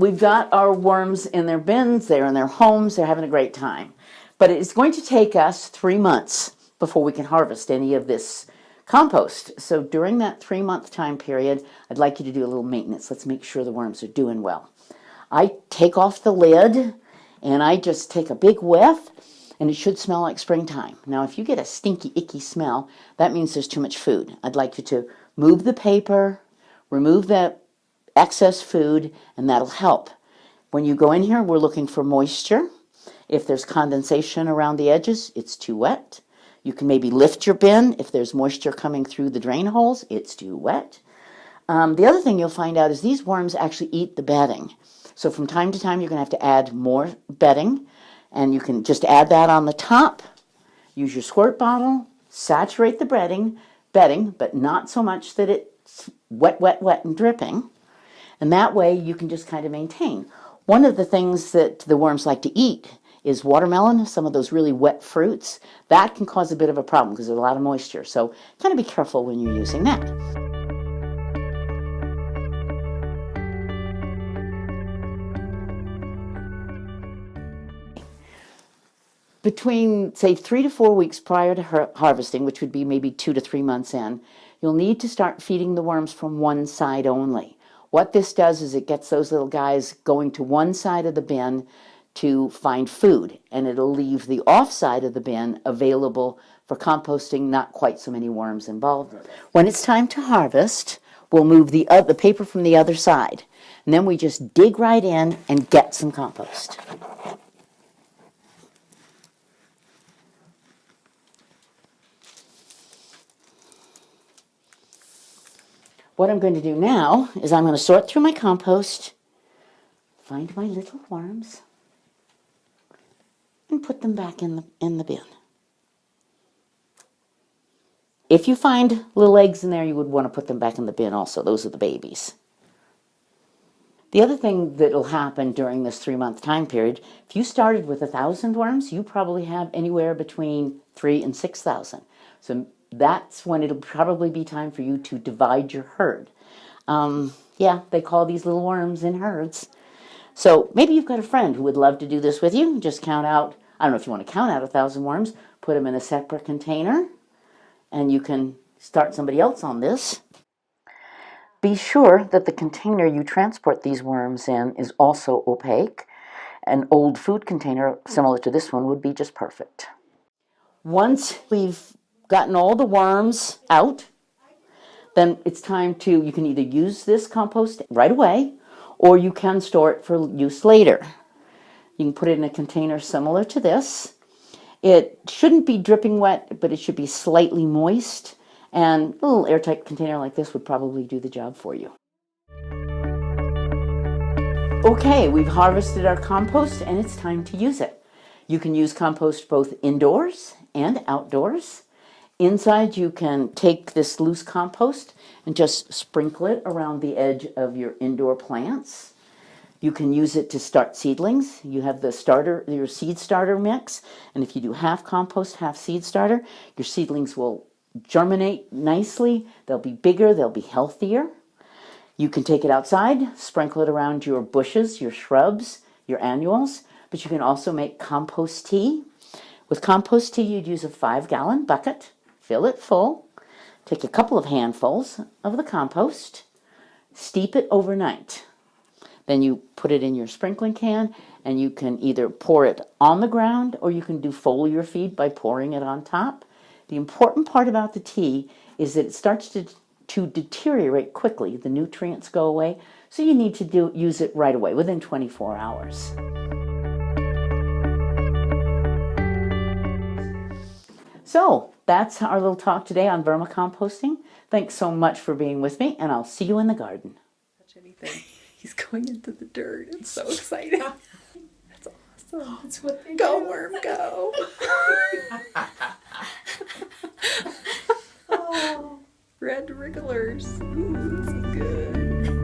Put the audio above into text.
we've got our worms in their bins, they're in their homes, they're having a great time. But it's going to take us 3 months before we can harvest any of this compost. So during that 3-month time period, I'd like you to do a little maintenance. Let's make sure the worms are doing well. I take off the lid and I just take a big whiff, and it should smell like springtime. Now, if you get a stinky, icky smell, that means there's too much food. I'd like you to move the paper, remove the excess food, and that'll help. When you go in here, we're looking for moisture. If there's condensation around the edges, it's too wet. You can maybe lift your bin. If there's moisture coming through the drain holes, it's too wet. The other thing you'll find out is these worms actually eat the bedding. So from time to time, you're going to have to add more bedding, and you can just add that on the top. Use your squirt bottle, saturate the bedding, but not so much that it's wet, wet, wet and dripping. And that way you can just kind of maintain. One of the things that the worms like to eat is watermelon, some of those really wet fruits. That can cause a bit of a problem because there's a lot of moisture. So kind of be careful when you're using that. Between, say, 3 to 4 weeks prior to harvesting, which would be maybe 2 to 3 months in, you'll need to start feeding the worms from one side only. What this does is it gets those little guys going to one side of the bin to find food, and it'll leave the off side of the bin available for composting, not quite so many worms involved. When it's time to harvest, we'll move the paper from the other side, and then we just dig right in and get some compost. What I'm going to do now is I'm going to sort through my compost, find my little worms, and put them back in the bin. If you find little eggs in there, you would want to put them back in the bin also. Those are the babies. The other thing that will happen during this 3-month time period, if you started with 1,000 worms, you probably have anywhere between 3,000 and 6,000. So that's when it'll probably be time for you to divide your herd. Yeah, they call these little worms in herds. So maybe you've got a friend who would love to do this with you. Just count out, I don't know if you want to count out 1,000 worms, put them in a separate container, and you can start somebody else on this. Be sure that the container you transport these worms in is also opaque. An old food container similar to this one would be just perfect. Once we've gotten all the worms out, then it's time to, you can either use this compost right away, or you can store it for use later. You can put it in a container similar to this. It shouldn't be dripping wet, but it should be slightly moist, and a little airtight container like this would probably do the job for you. Okay, we've harvested our compost and it's time to use it. You can use compost both indoors and outdoors. Inside, you can take this loose compost and just sprinkle it around the edge of your indoor plants. You can use it to start seedlings. You have the starter, your seed starter mix, and if you do half compost, half seed starter, your seedlings will germinate nicely. They'll be bigger, they'll be healthier. You can take it outside, sprinkle it around your bushes, your shrubs, your annuals, but you can also make compost tea. With compost tea, you'd use a 5-gallon bucket. Fill it full, take a couple of handfuls of the compost, steep it overnight. Then you put it in your sprinkling can, and you can either pour it on the ground or you can do foliar feed by pouring it on top. The important part about the tea is that it starts to deteriorate quickly. The nutrients go away, so you need to use it right away, within 24 hours. So that's our little talk today on vermicomposting. Thanks so much for being with me, and I'll see you in the garden. Touch anything. He's going into the dirt. It's so exciting. That's awesome. That's what they go, do. Worm, go. Oh, red wrigglers. Ooh, this is good.